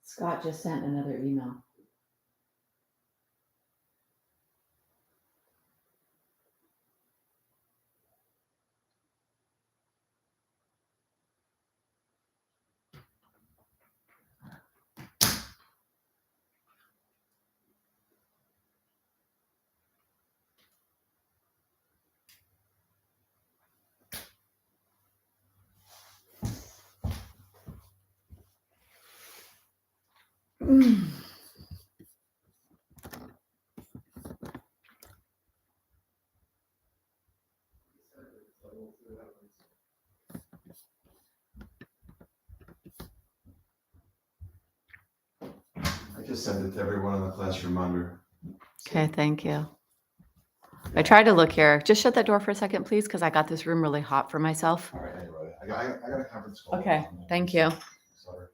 Scott just sent another email. I just sent it to everyone in the classroom under. Okay, thank you. I tried to look here. Just shut that door for a second, please, because I got this room really hot for myself. All right, anyway, I got a conference call. Okay, thank you. Sorry.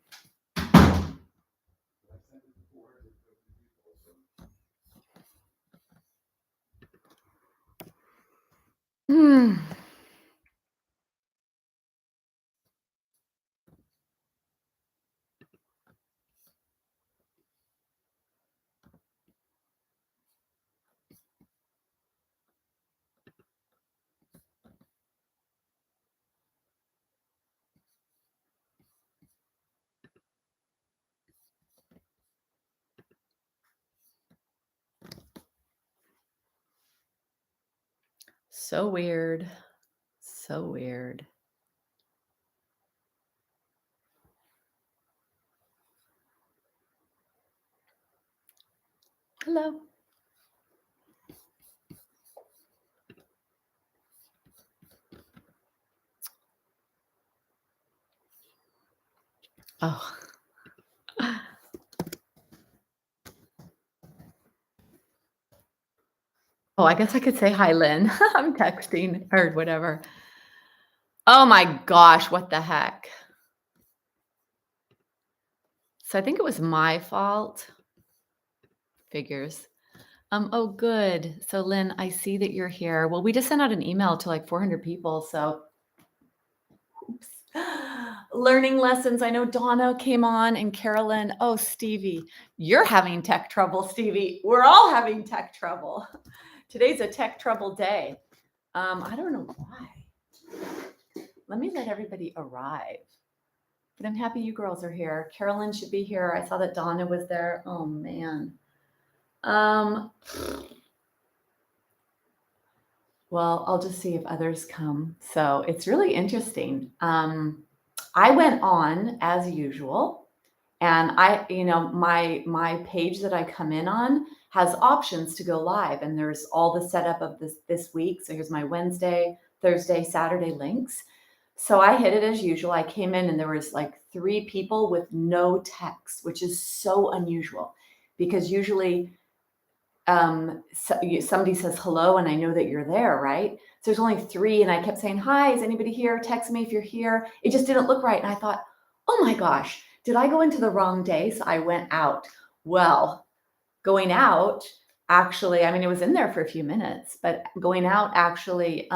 So weird. So weird. Hello. Oh. Oh, I guess I could say hi, Lynn. I'm texting or whatever. Oh my gosh, what the heck? So I think it was my fault. Figures. Oh, good. So Lynn, I see that you're here. Well, we just sent out an email to like 400 people. So oops. Learning lessons. I know Donna came on and Carolyn. Oh, Stevie, you're having tech trouble, Stevie. We're all having tech trouble. Today's a tech trouble day. I don't know why. Let me let everybody arrive. But I'm happy you girls are here. Carolyn should be here. I saw that Donna was there. Oh man. Well, I'll just see if others come. So it's really interesting. I went on as usual, and my page that I come in on has options to go live, and there's all the setup of this week. So here's my Wednesday, Thursday, Saturday links. So I hit it as usual. I came in and there was like 3 people with no text, which is so unusual because usually somebody says hello and I know that you're there, right? So there's only 3 and I kept saying, "Hi, is anybody here? Text me if you're here." It just didn't look right. And I thought, "Oh my gosh, did I go into the wrong day?" So I went out. Well, going out actually, I mean, it was in there for a few minutes, but going out actually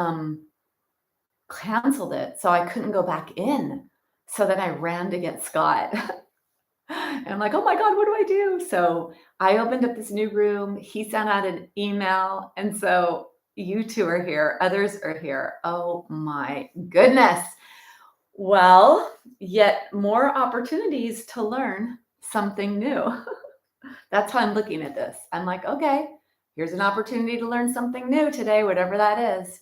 canceled it. So I couldn't go back in. So then I ran to get Scott. And I'm like, "Oh my God, what do I do?" So I opened up this new room. He sent out an email. And so you 2 are here. Others are here. Oh my goodness. Well, yet more opportunities to learn something new. That's how I'm looking at this. I'm like, okay, here's an opportunity to learn something new today, whatever that is.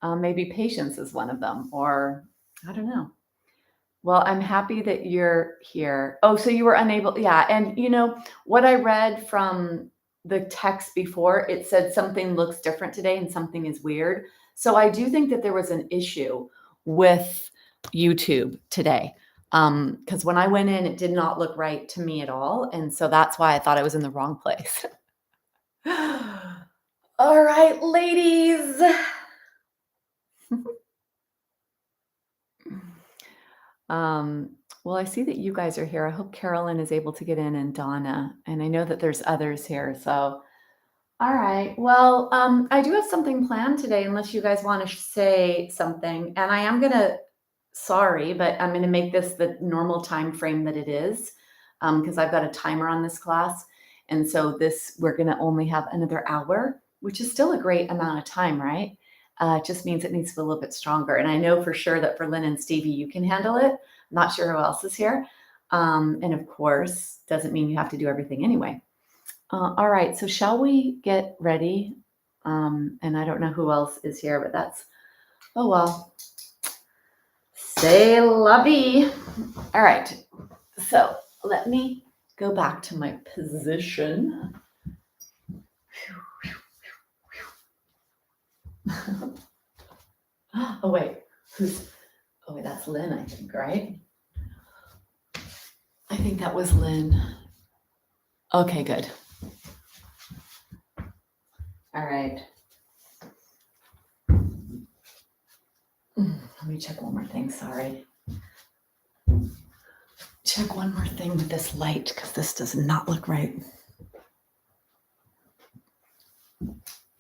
Maybe patience is one of them, or I don't know. Well, I'm happy that you're here. Oh, so you were unable, yeah. And you know what I read from the text before, it said something looks different today and something is weird. So I do think that there was an issue with YouTube today. Because when I went in, it did not look right to me at all. And so that's why I thought I was in the wrong place. All right, ladies. Well, I see that you guys are here. I hope Carolyn is able to get in and Donna, and I know that there's others here. So, all right. Well, I do have something planned today, unless you guys want to say something. And I am gonna, sorry, but I'm gonna make this the normal time frame that it is, because I've got a timer on this class, and so this we're gonna only have another hour, which is still a great amount of time, right? It just means it needs to be a little bit stronger. And I know for sure that for Lynn and Stevie, you can handle it. Not sure who else is here. And of course, doesn't mean you have to do everything anyway. All right, so shall we get ready? And I don't know who else is here, but that's, oh well. C'est la vie. All right, so let me go back to my position. Oh wait, oh wait, that's Lynn, I think, right? I think that was Lynn. Okay, good. All right. Let me check one more thing, sorry. Check one more thing with this light, because this does not look right.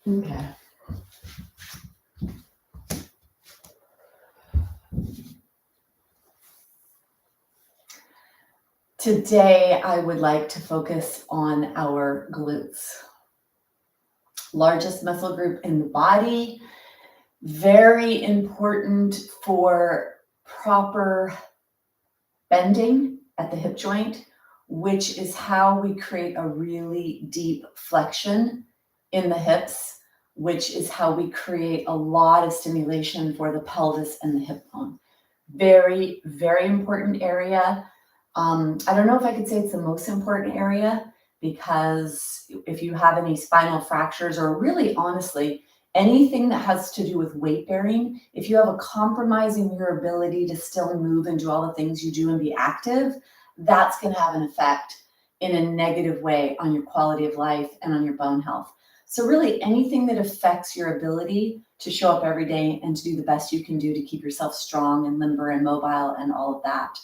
Okay. Today, I would like to focus on our glutes. Largest muscle group in the body, very important for proper bending at the hip joint, which is how we create a really deep flexion in the hips, which is how we create a lot of stimulation for the pelvis and the hip bone. Very, very important area. I don't know if I could say it's the most important area, because if you have any spinal fractures, or really honestly, anything that has to do with weight bearing, if you have a compromise in your ability to still move and do all the things you do and be active, that's going to have an effect in a negative way on your quality of life and on your bone health. So really anything that affects your ability to show up every day and to do the best you can do to keep yourself strong and limber and mobile and all of that.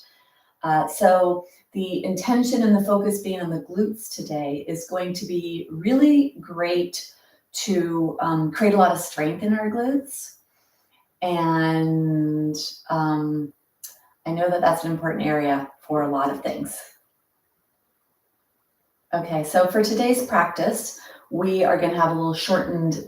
So the intention and the focus being on the glutes today is going to be really great to create a lot of strength in our glutes. And I know that that's an important area for a lot of things. Okay, so for today's practice, we are going to have a little shortened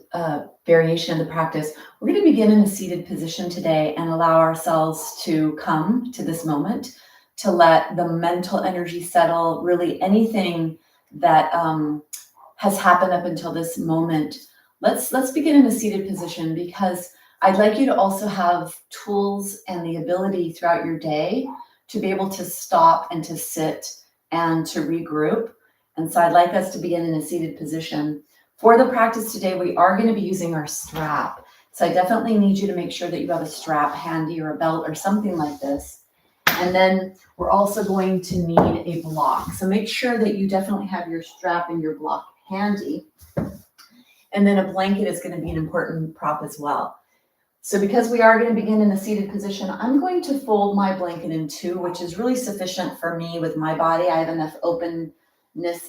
variation of the practice. We're going to begin in a seated position today and allow ourselves to come to this moment, to let the mental energy settle, really anything that has happened up until this moment. Let's begin in a seated position, because I'd like you to also have tools and the ability throughout your day to be able to stop and to sit and to regroup. And so I'd like us to begin in a seated position. For the practice today, we are going to be using our strap. So I definitely need you to make sure that you have a strap handy or a belt or something like this. And then we're also going to need a block. So make sure that you definitely have your strap and your block handy. And then a blanket is going to be an important prop as well. So because we are going to begin in a seated position, I'm going to fold my blanket in two, which is really sufficient for me with my body. I have enough openness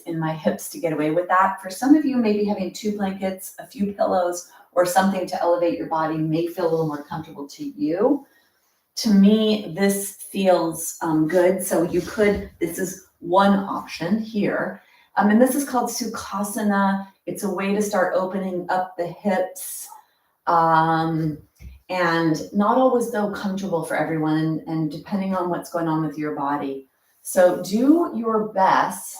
in my hips to get away with that. For some of you, maybe having two blankets, a few pillows, or something to elevate your body may feel a little more comfortable to you. To me, this feels good. So you could, this is one option here. And this is called Sukhasana. It's a way to start opening up the hips. And not always though comfortable for everyone and depending on what's going on with your body. So do your best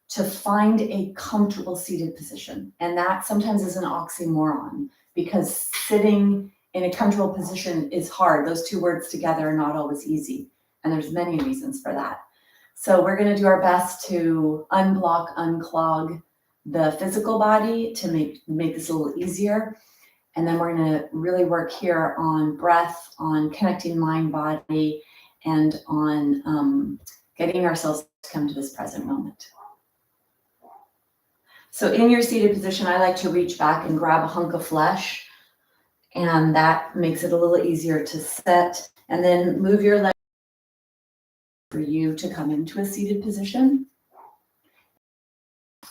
to find a comfortable seated position. And that sometimes is an oxymoron because sitting in a comfortable position is hard. Those two words together are not always easy. And there's many reasons for that. So we're going to do our best to unblock, unclog the physical body to make this a little easier. And then we're going to really work here on breath, on connecting mind, body, and on getting ourselves to come to this present moment. So in your seated position, I like to reach back and grab a hunk of flesh, and that makes it a little easier to sit. And then move your leg for you to come into a seated position.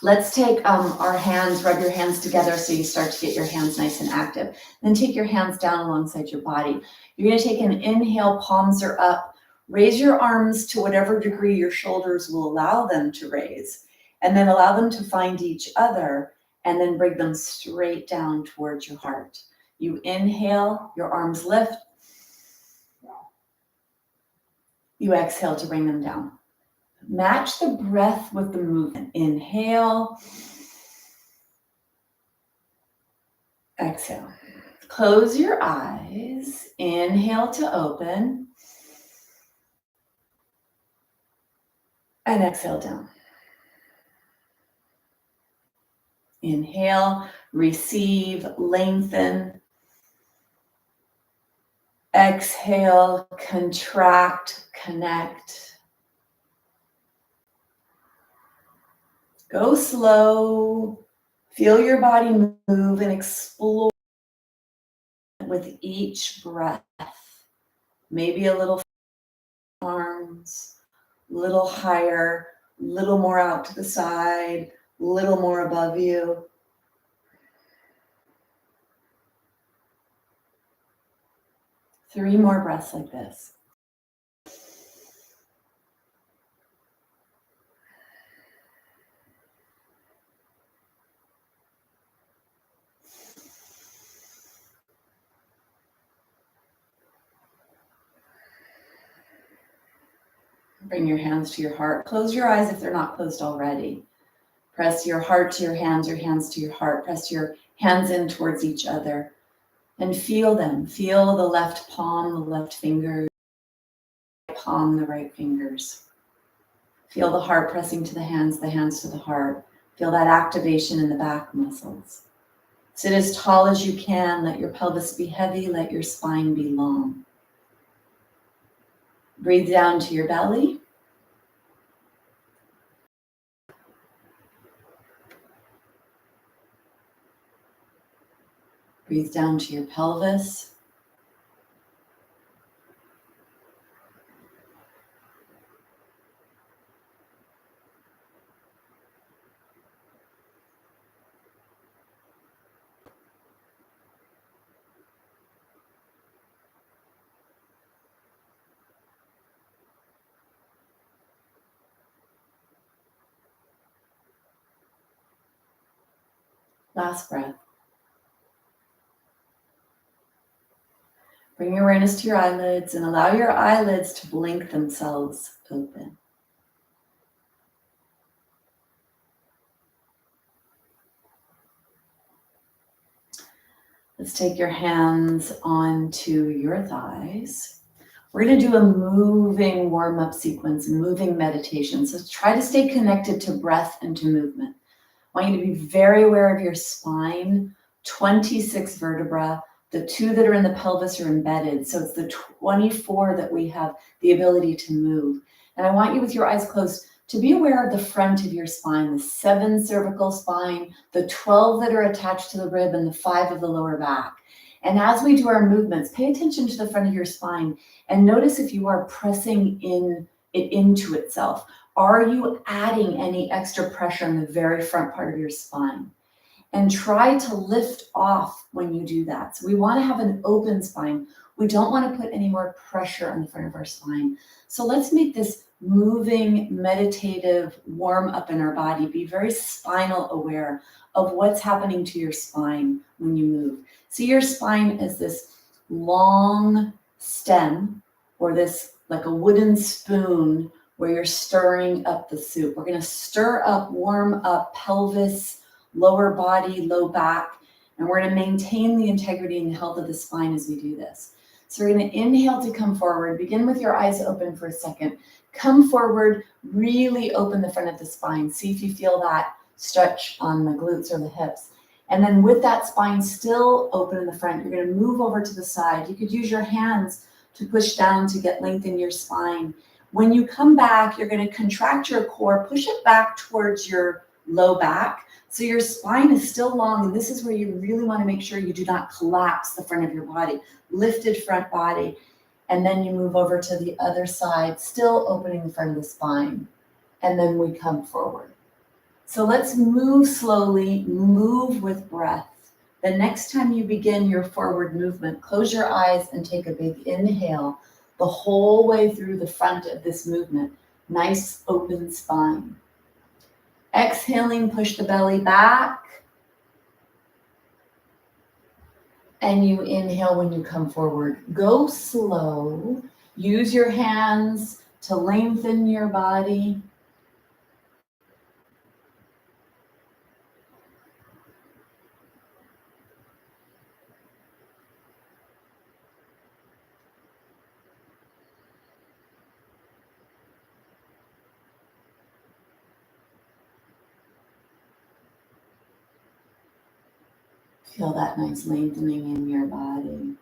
Let's take our hands, rub your hands together so you start to get your hands nice and active. Then take your hands down alongside your body. You're going to take an inhale, palms are up. Raise your arms to whatever degree your shoulders will allow them to raise. And then allow them to find each other and then bring them straight down towards your heart. You inhale, your arms lift. You exhale to bring them down. Match the breath with the movement. Inhale. Exhale. Close your eyes. Inhale to open. And exhale down. Inhale, receive, lengthen. Exhale, contract, connect. Go slow. Feel your body move and explore with each breath. Maybe a little arms, a little higher, a little more out to the side, a little more above you. Three more breaths like this. Bring your hands to your heart. Close your eyes if they're not closed already. Press your heart to your hands to your heart. Press your hands in towards each other and feel them. Feel the left palm, the left finger, palm, the right fingers. Feel the heart pressing to the hands to the heart. Feel that activation in the back muscles. Sit as tall as you can. Let your pelvis be heavy. Let your spine be long. Breathe down to your belly. Breathe down to your pelvis. Last breath. Bring your awareness to your eyelids and allow your eyelids to blink themselves open. Let's take your hands onto your thighs. We're going to do a moving warm-up sequence, moving meditation. So try to stay connected to breath and to movement. I want you to be very aware of your spine, 26 vertebrae, The 2 that are in the pelvis are embedded. So it's the 24 that we have the ability to move. And I want you, with your eyes closed, to be aware of the front of your spine, the 7 cervical spine, the 12 that are attached to the rib, and the 5 of the lower back. And as we do our movements, pay attention to the front of your spine and notice if you are pressing it into itself. Are you adding any extra pressure in the very front part of your spine? And try to lift off when you do that. So we want to have an open spine. We don't want to put any more pressure on the front of our spine. So let's make this moving, meditative warm up in our body. Be very spinal aware of what's happening to your spine when you move. See your spine as this long stem, or this like a wooden spoon where you're stirring up the soup. We're going to stir up, warm up pelvis, lower body, low back, and we're going to maintain the integrity and health of the spine as we do this. So we're going to inhale to come forward. Begin with your eyes open for a second. Come forward, really open the front of the spine. See if you feel that stretch on the glutes or the hips. And then with that spine still open in the front, you're going to move over to the side. You could use your hands to push down to get length in your spine. When you come back, you're going to contract your core, push it back towards your low back. So your spine is still long, and this is where you really want to make sure you do not collapse the front of your body. Lifted front body. And then you move over to the other side, still opening the front of the spine. And then we come forward. So let's move slowly, move with breath. The next time you begin your forward movement, close your eyes and take a big inhale the whole way through the front of this movement. Nice open spine. Exhaling, push the belly back. And you inhale when you come forward. Go slow. Use your hands to lengthen your body. Feel that nice lengthening in your body.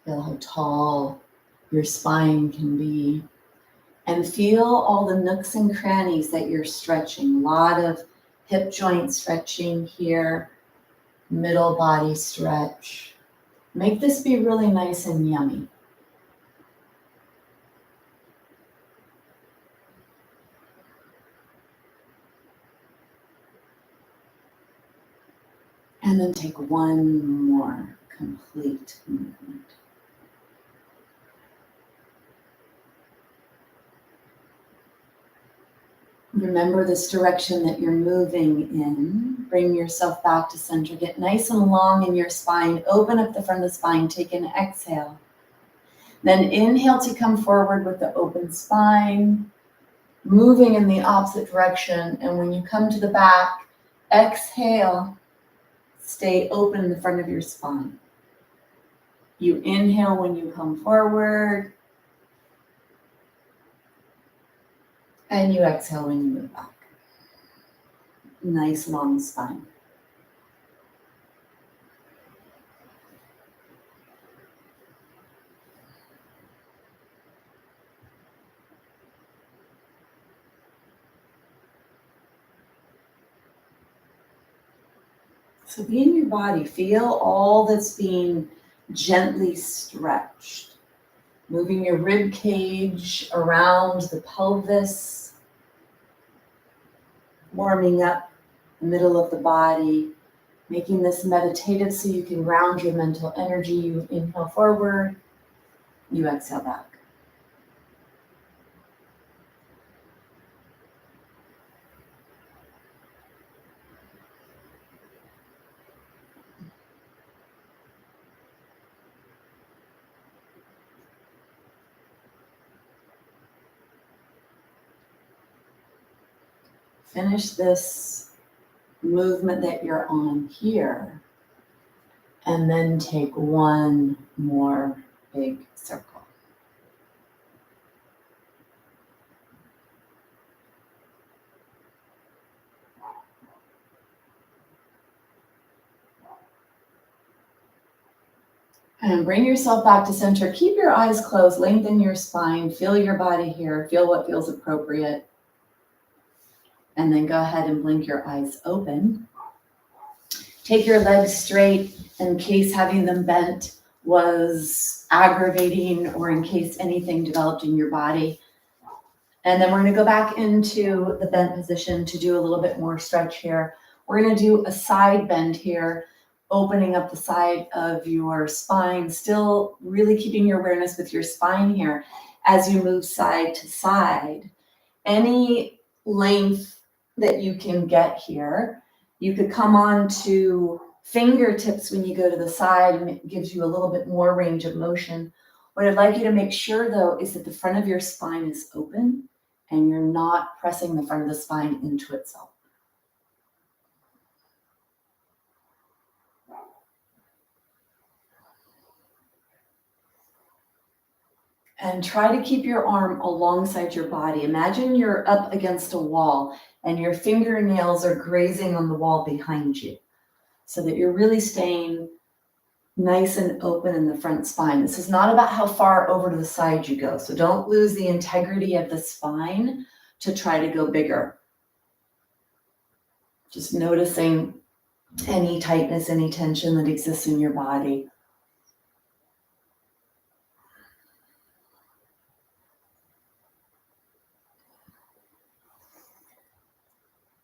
Feel how tall your spine can be. And feel all the nooks and crannies that you're stretching. A lot of hip joint stretching here. Middle body stretch. Make this be really nice and yummy. And then take one more complete movement. Remember this direction that you're moving in. Bring yourself back to center. Get nice and long in your spine. Open up the front of the spine. Take an exhale. Then inhale to come forward with the open spine. Moving in the opposite direction. And when you come to the back, exhale. Stay open in the front of your spine. You inhale when you come forward. And you exhale when you move back. Nice long spine. So be in your body. Feel all that's being gently stretched. Moving your rib cage around the pelvis. Warming up the middle of the body. Making this meditative so you can ground your mental energy. You inhale forward. You exhale back. Finish this movement that you're on here, and then take one more big circle. And bring yourself back to center. Keep your eyes closed, lengthen your spine, feel your body here, feel what feels appropriate. And then go ahead and blink your eyes open. Take your legs straight in case having them bent was aggravating or in case anything developed in your body. And then we're going to go back into the bent position to do a little bit more stretch here. We're going to do a side bend here, opening up the side of your spine, still really keeping your awareness with your spine here as you move side to side. Any length that you can get here. You could come on to fingertips when you go to the side, and it gives you a little bit more range of motion. What I'd like you to make sure, though, is that the front of your spine is open and you're not pressing the front of the spine into itself. And try to keep your arm alongside your body. Imagine you're up against a wall and your fingernails are grazing on the wall behind you, so that you're really staying nice and open in the front spine. This is not about how far over to the side you go. So don't lose the integrity of the spine to try to go bigger. Just noticing any tightness, any tension that exists in your body.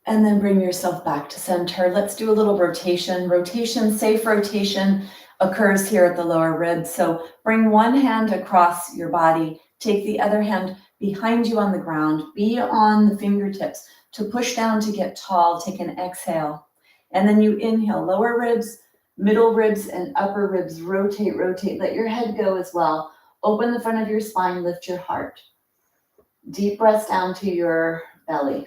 And then bring yourself back to center. Let's do a little rotation. Rotation, safe rotation occurs here at the lower ribs. So bring one hand across your body, take the other hand behind you on the ground, be on the fingertips to push down to get tall. Take an exhale. And then you inhale, lower ribs, middle ribs, and upper ribs. Rotate, rotate. Let your head go as well. Open the front of your spine, lift your heart. Deep breaths down to your belly.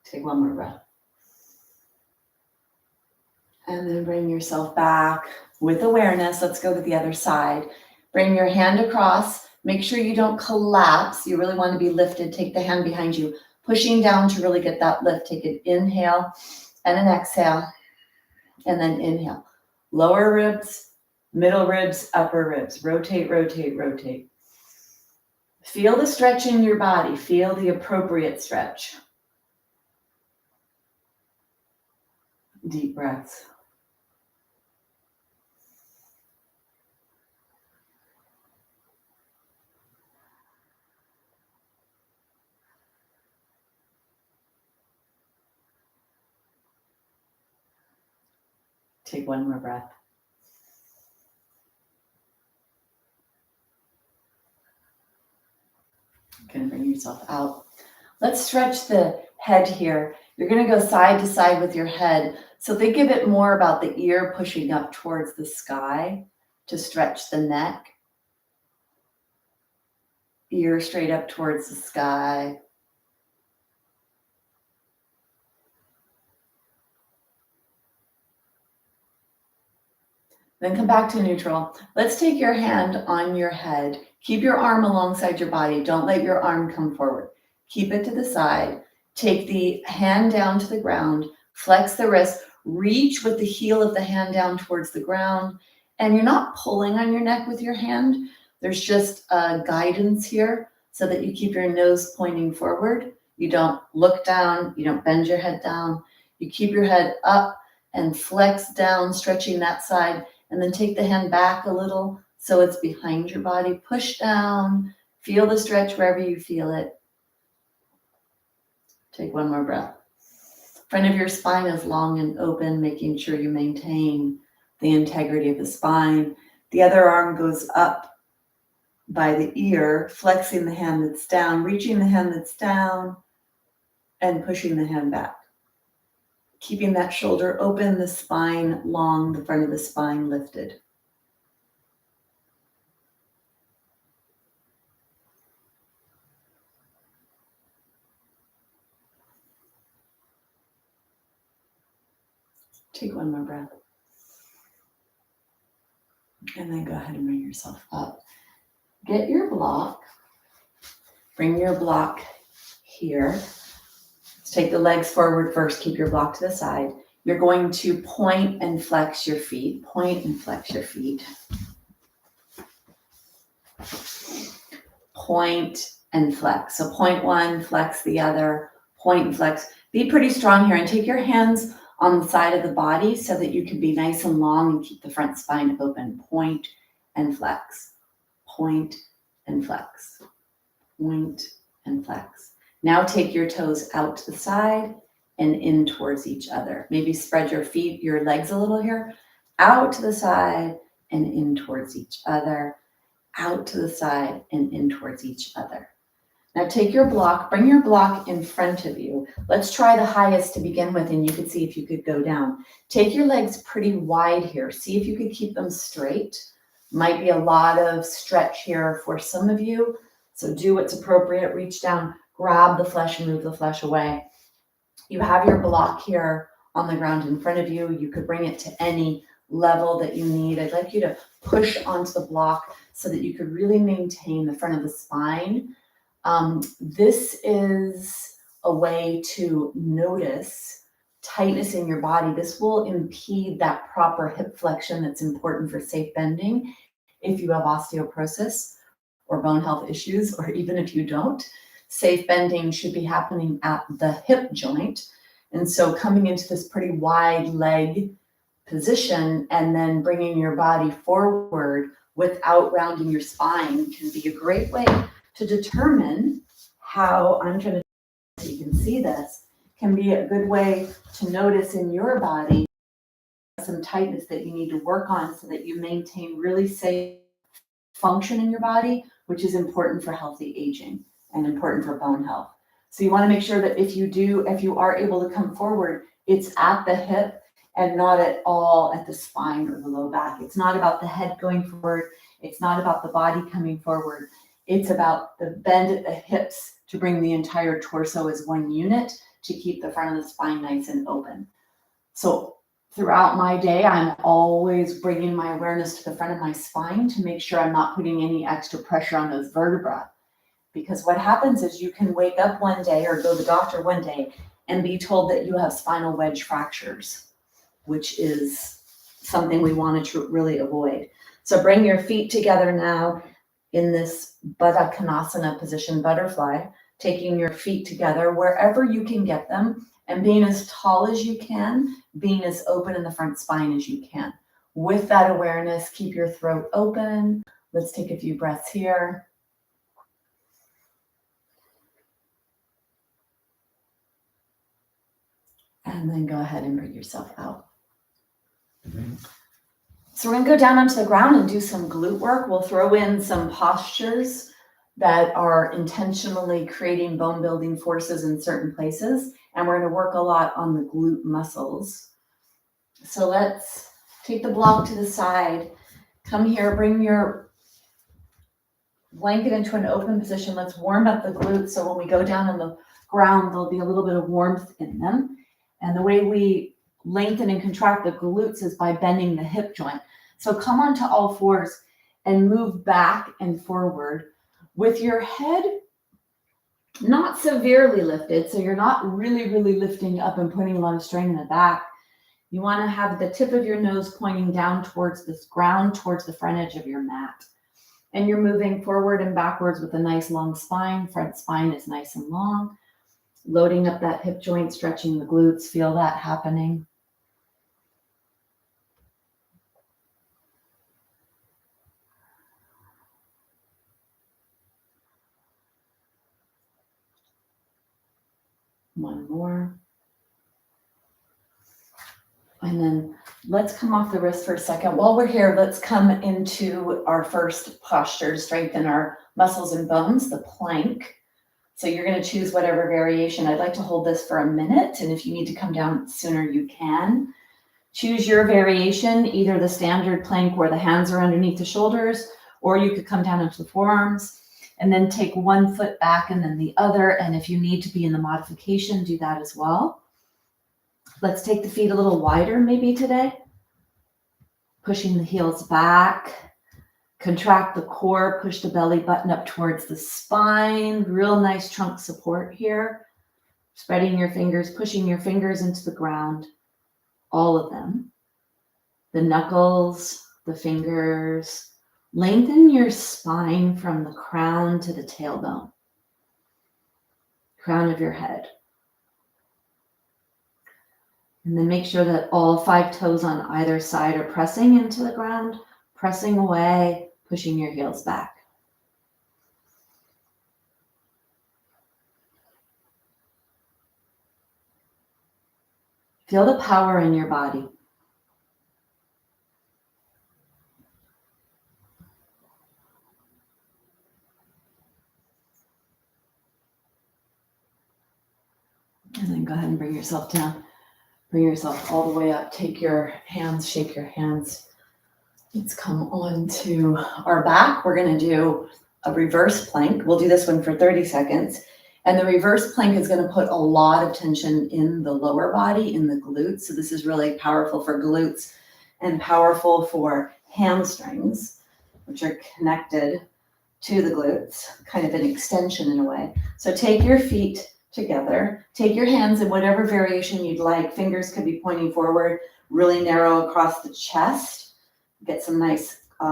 Take one more breath. And then bring yourself back with awareness. Let's go to the other side. Bring your hand across. Make sure you don't collapse. You really want to be lifted. Take the hand behind you, pushing down to really get that lift. Take an inhale and an exhale, and then inhale. Lower ribs, middle ribs, upper ribs. Rotate, rotate, rotate. Feel the stretch in your body. Feel the appropriate stretch. Deep breaths. Take one more breath. Going to bring yourself out. Let's stretch the head here. You're going to go side to side with your head. So think of it more about the ear pushing up towards the sky to stretch the neck. Ear straight up towards the sky. Then come back to neutral. Let's take your hand on your head. Keep your arm alongside your body. Don't let your arm come forward. Keep it to the side. Take the hand down to the ground. Flex the wrist. Reach with the heel of the hand down towards the ground. And you're not pulling on your neck with your hand. There's just a guidance here so that you keep your nose pointing forward. You don't look down. You don't bend your head down. You keep your head up and flex down, stretching that side. And then take the hand back a little so it's behind your body. Push down. Feel the stretch wherever you feel it. Take one more breath. Front of your spine is long and open, making sure you maintain the integrity of the spine. The other arm goes up by the ear, flexing the hand that's down, reaching the hand that's down, and pushing the hand back. Keeping that shoulder open, the spine long, the front of the spine lifted. Take one more breath. And then go ahead and bring yourself up. Get your block. Bring your block here. Let's take the legs forward first. Keep your block to the side. You're going to point and flex your feet. Point and flex your feet. Point and flex. So point one, flex the other, point and flex. Be pretty strong here and take your hands on the side of the body so that you can be nice and long and keep the front spine open. Point and flex. Point and flex. Point and flex. Now take your toes out to the side and in towards each other. Maybe spread your feet, your legs a little here. Out to the side and in towards each other. Out to the side and in towards each other. Now take your block, bring your block in front of you. Let's try the highest to begin with, and you can see if you could go down. Take your legs pretty wide here. See if you could keep them straight. Might be a lot of stretch here for some of you. So do what's appropriate. Reach down, grab the flesh and move the flesh away. You have your block here on the ground in front of you. You could bring it to any level that you need. I'd like you to push onto the block so that you could really maintain the front of the spine. This is a way to notice tightness in your body. This will impede that proper hip flexion that's important for safe bending if you have osteoporosis or bone health issues, or even if you don't. Safe bending should be happening at the hip joint. And so coming into this pretty wide leg position and then bringing your body forward without rounding your spine can be a great way to determine how, I'm trying to, so you can see this, can be a good way to notice in your body some tightness that you need to work on so that you maintain really safe function in your body, which is important for healthy aging and important for bone health. So you want to make sure that if you are able to come forward, it's at the hip and not at all at the spine or the low back. It's not about the head going forward. It's not about the body coming forward. It's about the bend at the hips to bring the entire torso as one unit to keep the front of the spine nice and open. So throughout my day, I'm always bringing my awareness to the front of my spine to make sure I'm not putting any extra pressure on those vertebrae. Because what happens is you can wake up one day or go to the doctor one day and be told that you have spinal wedge fractures, which is something we want to really avoid. So bring your feet together now in this Baddha Konasana position, butterfly, taking your feet together wherever you can get them and being as tall as you can, being as open in the front spine as you can. With that awareness, keep your throat open. Let's take a few breaths here. And then go ahead and bring yourself out. So we're going to go down onto the ground and do some glute work. We'll throw in some postures that are intentionally creating bone building forces in certain places. And we're going to work a lot on the glute muscles. So let's take the block to the side. Come here, bring your blanket into an open position. Let's warm up the glutes so when we go down on the ground, there'll be a little bit of warmth in them. And the way we lengthen and contract the glutes is by bending the hip joint. So come onto all fours and move back and forward with your head not severely lifted. So you're not really lifting up and putting a lot of strain in the back. You want to have the tip of your nose pointing down towards this ground, towards the front edge of your mat. And you're moving forward and backwards with a nice long spine. Front spine is nice and long. Loading up that hip joint, stretching the glutes. Feel that happening. One more. And then let's come off the wrist for a second. While we're here, let's come into our first posture to strengthen our muscles and bones, the plank. So you're going to choose whatever variation. I'd like to hold this for a minute, and if you need to come down sooner, you can. Choose your variation, either the standard plank where the hands are underneath the shoulders, or you could come down into the forearms, and then take one foot back and then the other. And if you need to be in the modification, do that as well. Let's take the feet a little wider maybe today. Pushing the heels back, Contract the core, push the belly button up towards the spine. Real nice trunk support here. Spreading your fingers, pushing your fingers into the ground, all of them. The knuckles, the fingers. Lengthen your spine from the crown to the tailbone, crown of your head. And then make sure that all 5 toes on either side are pressing into the ground, pressing away, pushing your heels back. Feel the power in your body. And then go ahead and bring yourself down. Bring yourself all the way up. Take your hands, shake your hands. Let's come on to our back. We're going to do a reverse plank. We'll do this one for 30 seconds. And the reverse plank is going to put a lot of tension in the lower body, in the glutes. So this is really powerful for glutes and powerful for hamstrings, which are connected to the glutes, kind of an extension in a way. So take your feet together, take your hands in whatever variation you'd like. Fingers could be pointing forward, really narrow across the chest. Get some nice, what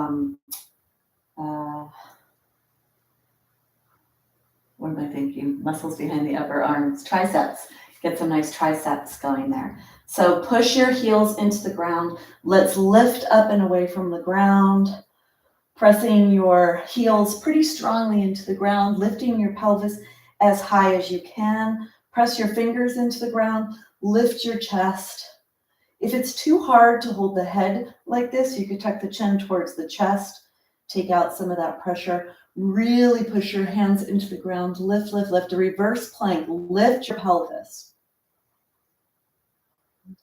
am I thinking? Muscles behind the upper arms, triceps. Get some nice triceps going there. So push your heels into the ground. Let's lift up and away from the ground. Pressing your heels pretty strongly into the ground, lifting your pelvis as high as you can. Press your fingers into the ground, lift your chest. If it's too hard to hold the head like this, you could tuck the chin towards the chest, take out some of that pressure. Really push your hands into the ground, lift, lift, lift. A reverse plank, lift your pelvis.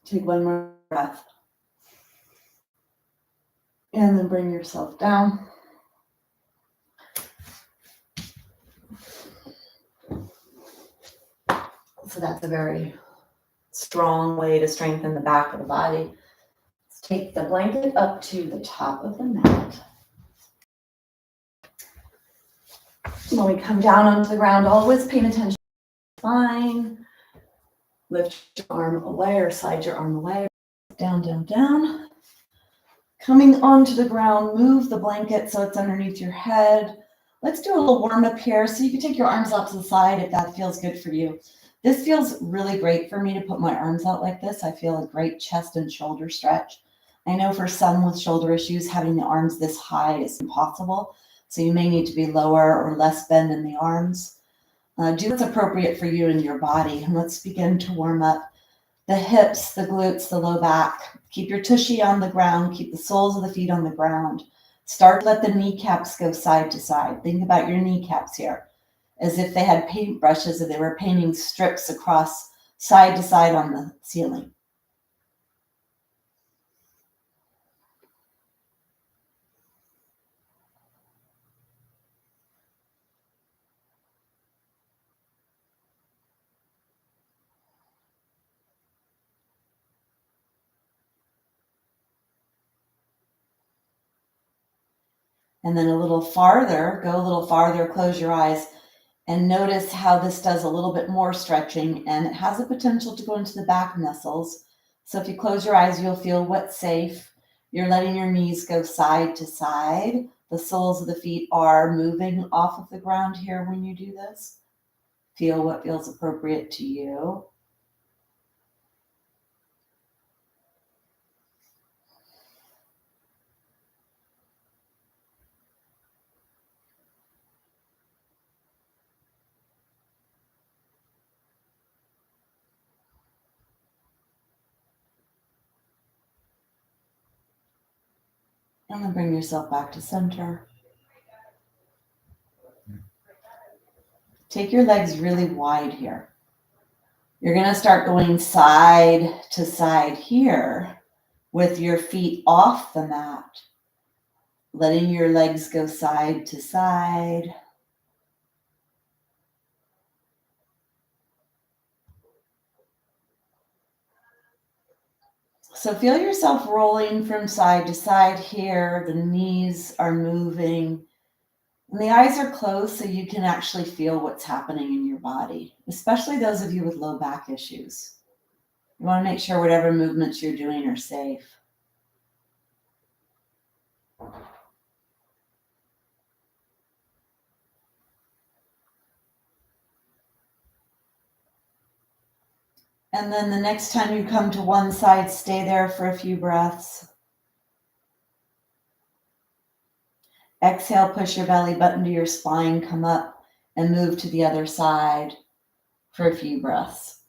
Take one more breath. And then bring yourself down. So that's a very strong way to strengthen the back of the body. Let's take the blanket up to the top of the mat. When we come down onto the ground, always paying attention to the spine. Lift your arm away or slide your arm away. Down, down, down. Coming onto the ground, move the blanket so it's underneath your head. Let's do a little warm up here. So you can take your arms out to the side if that feels good for you. This feels really great for me to put my arms out like this. I feel a great chest and shoulder stretch. I know for some with shoulder issues, having the arms this high is impossible. So you may need to be lower or less bend in the arms. Do what's appropriate for you and your body. And let's begin to warm up the hips, the glutes, the low back. Keep your tushy on the ground. Keep the soles of the feet on the ground. Start to let the kneecaps go side to side. Think about your kneecaps here, as if they had paintbrushes and they were painting strips across side to side on the ceiling. And then go a little farther, close your eyes, and notice how this does a little bit more stretching, and it has the potential to go into the back muscles. So if you close your eyes, you'll feel what's safe. You're letting your knees go side to side. The soles of the feet are moving off of the ground here when you do this. Feel what feels appropriate to you. And then bring yourself back to center. Take your legs really wide here. You're going to start going side to side here with your feet off the mat, letting your legs go side to side. So feel yourself rolling from side to side here. The knees are moving. And the eyes are closed so you can actually feel what's happening in your body, especially those of you with low back issues. You want to make sure whatever movements you're doing are safe. And then the next time you come to one side, stay there for a few breaths. Exhale, push your belly button to your spine, come up and move to the other side for a few breaths.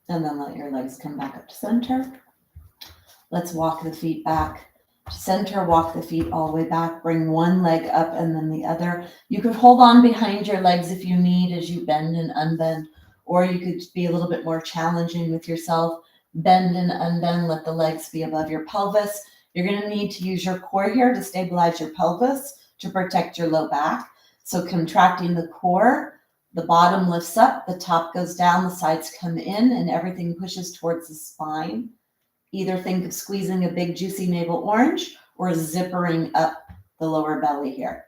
And then let your legs come back up to center. Let's walk the feet back to center, walk the feet all the way back, bring one leg up and then the other. You could hold on behind your legs if you need as you bend and unbend, or you could be a little bit more challenging with yourself. Bend and unbend, let the legs be above your pelvis. You're going to need to use your core here to stabilize your pelvis to protect your low back. So contracting the core, the bottom lifts up, the top goes down, the sides come in, and everything pushes towards the spine. Either think of squeezing a big juicy navel orange or zippering up the lower belly here.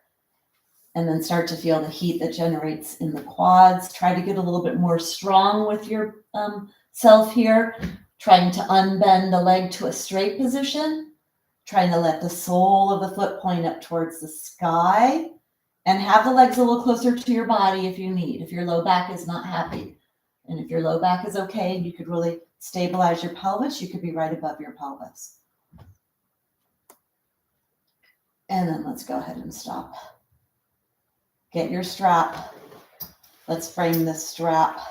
And then start to feel the heat that generates in the quads. Try to get a little bit more strong with your self here. Trying to unbend the leg to a straight position. Trying to let the sole of the foot point up towards the sky. And have the legs a little closer to your body if you need, if your low back is not happy. And if your low back is okay, you could really stabilize your pelvis. You could be right above your pelvis. And then let's go ahead and stop. Get your strap. Let's bring the strap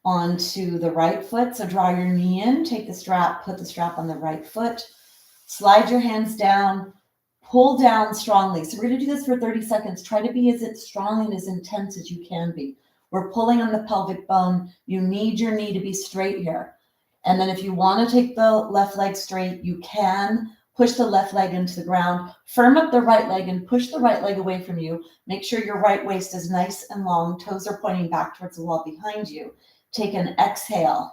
onto the right foot. So draw your knee in, take the strap, put the strap on the right foot. Slide your hands down, pull down strongly. So we're going to do this for 30 seconds. Try to be as strong and as intense as you can be. We're pulling on the pelvic bone. You need your knee to be straight here. And then if you want to take the left leg straight, you can push the left leg into the ground, firm up the right leg and push the right leg away from you. Make sure your right waist is nice and long. Toes are pointing back towards the wall behind you. Take an exhale.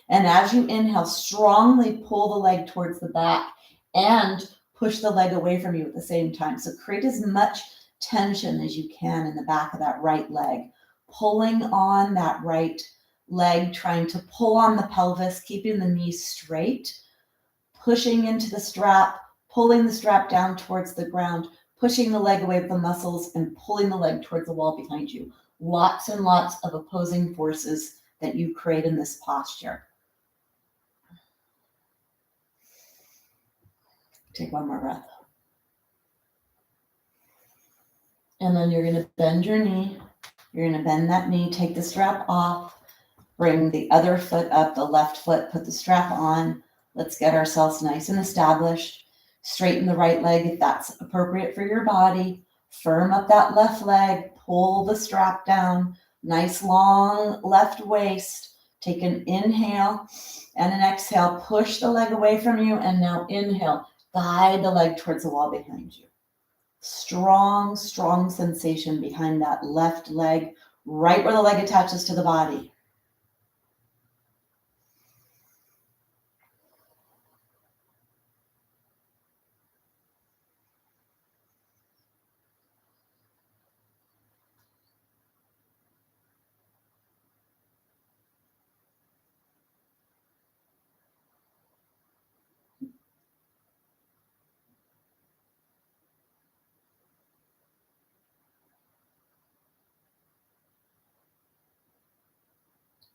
And as you inhale, strongly pull the leg towards the back and push the leg away from you at the same time. So create as much tension as you can in the back of that right leg. Pulling on that right leg, trying to pull on the pelvis, keeping the knee straight, pushing into the strap, pulling the strap down towards the ground, pushing the leg away with the muscles and pulling the leg towards the wall behind you. Lots and lots of opposing forces that you create in this posture. Take one more breath. And then you're going to bend your knee. You're going to bend that knee, take the strap off, bring the other foot up, the left foot, put the strap on. Let's get ourselves nice and established. Straighten the right leg if that's appropriate for your body. Firm up that left leg, pull the strap down. Nice long left waist. Take an inhale and an exhale. Push the leg away from you and now inhale. Guide the leg towards the wall behind you. Strong, strong sensation behind that left leg, right where the leg attaches to the body.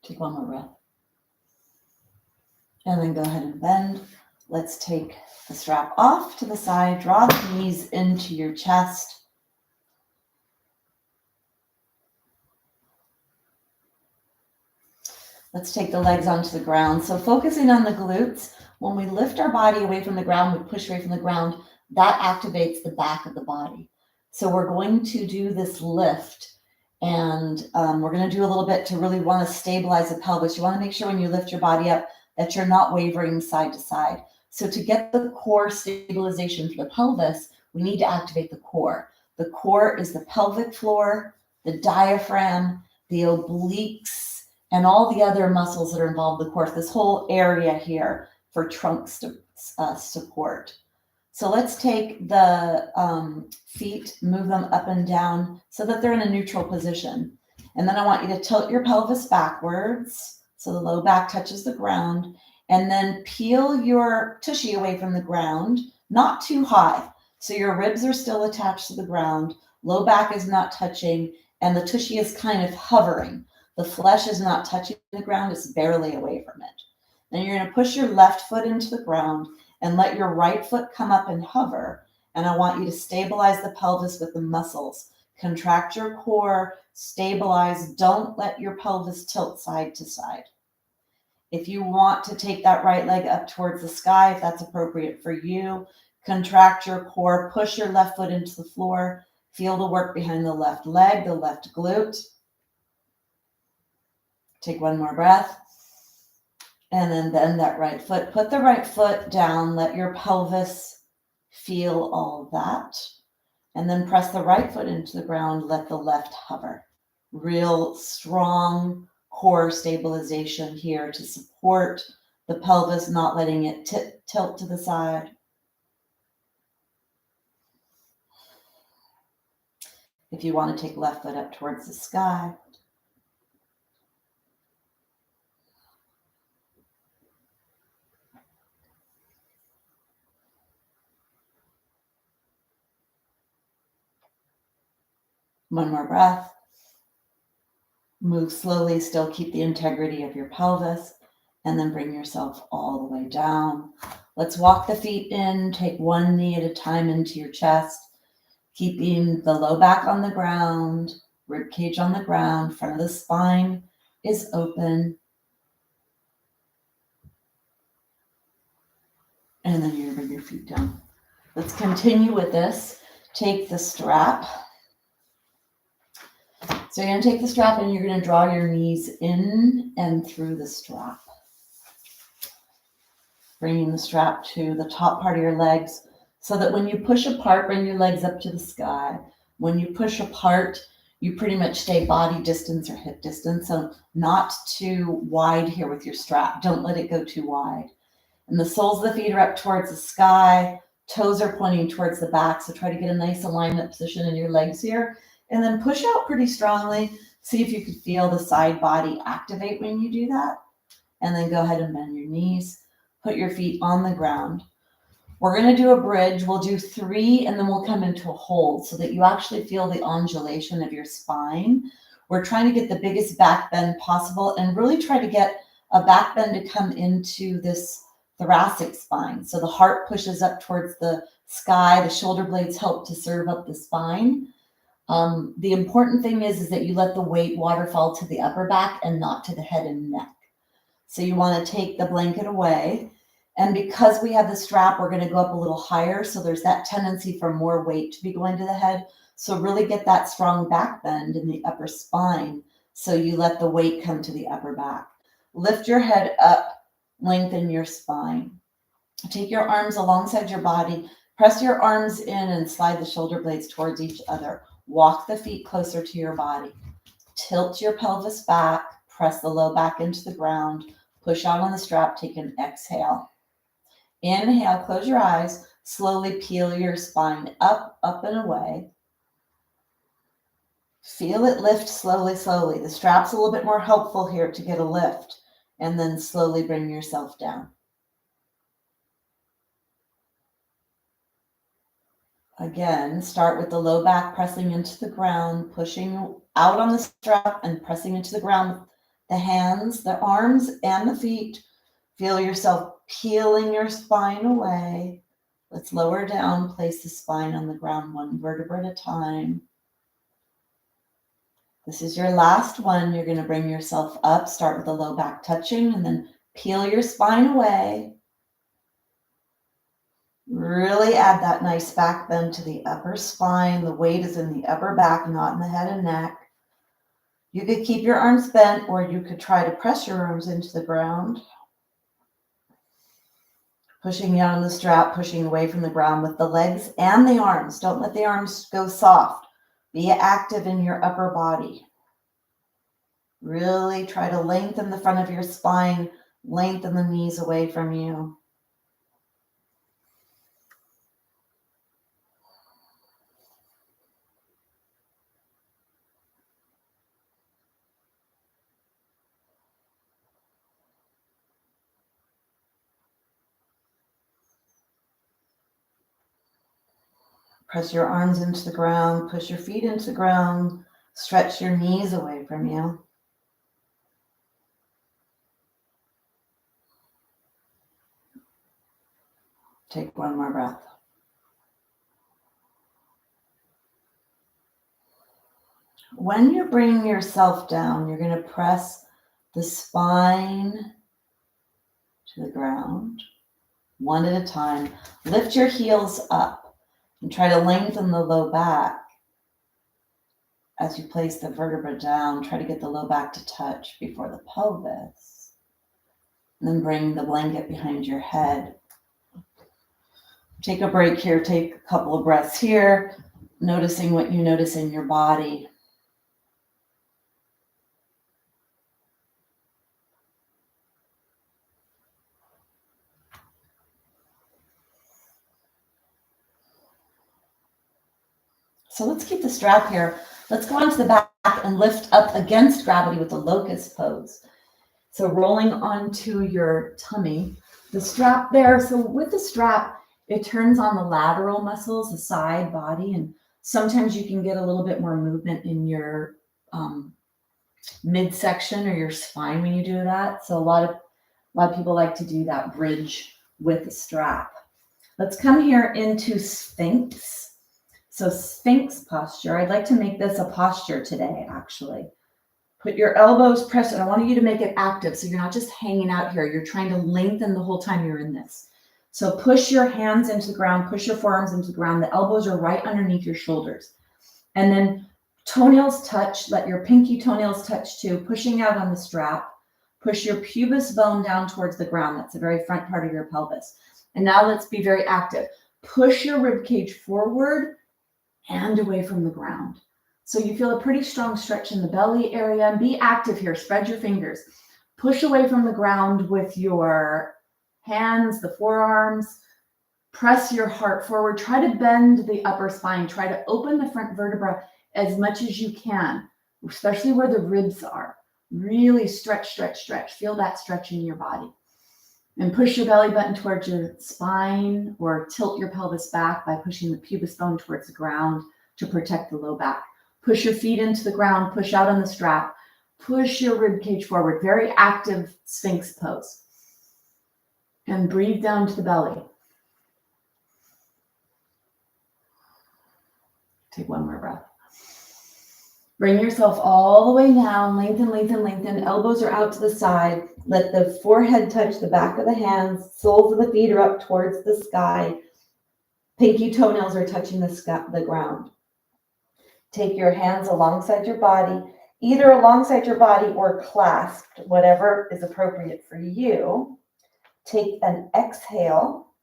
Take one more breath. And then go ahead and bend. Let's take the strap off to the side. Draw the knees into your chest. Let's take the legs onto the ground. So focusing on the glutes, when we lift our body away from the ground, we push away from the ground, that activates the back of the body. So we're going to do this lift. And we're going to do a little bit to really want to stabilize the pelvis. You want to make sure when you lift your body up that you're not wavering side to side. So to get the core stabilization for the pelvis, we need to activate the core. The core is the pelvic floor, the diaphragm, the obliques, and all the other muscles that are involved in the core. This whole area here for trunk support. So let's take the feet, move them up and down so that they're in a neutral position. And then I want you to tilt your pelvis backwards so the low back touches the ground, and then peel your tushy away from the ground, not too high. So your ribs are still attached to the ground, low back is not touching, and the tushy is kind of hovering. The flesh is not touching the ground, it's barely away from it. Then you're going to push your left foot into the ground and let your right foot come up and hover. And I want you to stabilize the pelvis with the muscles. Contract your core, stabilize. Don't let your pelvis tilt side to side. If you want to take that right leg up towards the sky, if that's appropriate for you, contract your core, push your left foot into the floor, feel the work behind the left leg, the left glute. Take one more breath. And then bend that right foot. Put the right foot down. Let your pelvis feel all of that. And then press the right foot into the ground. Let the left hover. Real strong core stabilization here to support the pelvis, not letting it tilt to the side. If you want to take left foot up towards the sky. One more breath. Move slowly, still keep the integrity of your pelvis, and then bring yourself all the way down. Let's walk the feet in, take one knee at a time into your chest, keeping the low back on the ground, rib cage on the ground, front of the spine is open. And then you're going to bring your feet down. Let's continue with this. Take the strap. So you're going to take the strap and you're going to draw your knees in and through the strap. Bringing the strap to the top part of your legs so that when you push apart, bring your legs up to the sky. When you push apart, you pretty much stay body distance or hip distance. So not too wide here with your strap. Don't let it go too wide. And the soles of the feet are up towards the sky. Toes are pointing towards the back. So try to get a nice alignment position in your legs here. And then push out pretty strongly. See if you can feel the side body activate when you do that. And then go ahead and bend your knees. Put your feet on the ground. We're going to do a bridge. We'll do 3 and then we'll come into a hold so that you actually feel the undulation of your spine. We're trying to get the biggest back bend possible and really try to get a back bend to come into this thoracic spine. So the heart pushes up towards the sky. The shoulder blades help to serve up the spine. The important thing is that you let the weight waterfall to the upper back and not to the head and neck. So you want to take the blanket away. And because we have the strap, we're going to go up a little higher. So there's that tendency for more weight to be going to the head. So really get that strong back bend in the upper spine. So you let the weight come to the upper back. Lift your head up, lengthen your spine. Take your arms alongside your body. Press your arms in and slide the shoulder blades towards each other. Walk the feet closer to your body. Tilt your pelvis back. Press the low back into the ground. Push out on the strap. Take an exhale. Inhale, close your eyes. Slowly peel your spine up, up and away. Feel it lift slowly, slowly. The strap's a little bit more helpful here to get a lift. And then slowly bring yourself down. Again, start with the low back pressing into the ground, pushing out on the strap and pressing into the ground with the hands, the arms, and the feet. Feel yourself peeling your spine away. Let's lower down, place the spine on the ground one vertebra at a time. This is your last one. You're going to bring yourself up. Start with the low back touching and then peel your spine away. Really add that nice back bend to the upper spine. The weight is in the upper back, not in the head and neck. You could keep your arms bent or you could try to press your arms into the ground. Pushing out on the strap, pushing away from the ground with the legs and the arms. Don't let the arms go soft. Be active in your upper body. Really try to lengthen the front of your spine, lengthen the knees away from you. Press your arms into the ground, push your feet into the ground, stretch your knees away from you. Take one more breath. When you're bringing yourself down, you're going to press the spine to the ground, one at a time. Lift your heels up and try to lengthen the low back. As you place the vertebra down, try to get the low back to touch before the pelvis. And then bring the blanket behind your head. Take a break here, take a couple of breaths here, noticing what you notice in your body. So let's keep the strap here. Let's go onto the back and lift up against gravity with the locust pose. So rolling onto your tummy, the strap there. So with the strap, it turns on the lateral muscles, the side body, and sometimes you can get a little bit more movement in your midsection or your spine when you do that. So a lot of people like to do that bridge with the strap. Let's come here into Sphinx. So Sphinx posture. I'd like to make this a posture today, actually. Put your elbows pressed, and I want you to make it active. So you're not just hanging out here. You're trying to lengthen the whole time you're in this. So push your hands into the ground, push your forearms into the ground. The elbows are right underneath your shoulders. And then toenails touch, let your pinky toenails touch too, pushing out on the strap. Push your pubis bone down towards the ground. That's the very front part of your pelvis. And now let's be very active. Push your rib cage forward and away from the ground. So you feel a pretty strong stretch in the belly area. And be active here. Spread your fingers. Push away from the ground with your hands, the forearms. Press your heart forward. Try to bend the upper spine. Try to open the front vertebra as much as you can, especially where the ribs are. Really stretch, stretch, stretch. Feel that stretch in your body. And push your belly button towards your spine, or tilt your pelvis back by pushing the pubis bone towards the ground to protect the low back. Push your feet into the ground, push out on the strap, push your rib cage forward. Very active Sphinx pose. And breathe down to the belly. Take one more breath. Bring yourself all the way down, lengthen, lengthen, lengthen. Elbows are out to the side. Let the forehead touch the back of the hands. Soles of the feet are up towards the sky. Pinky toenails are touching the ground. Take your hands alongside your body, either alongside your body or clasped, whatever is appropriate for you. Take an exhale,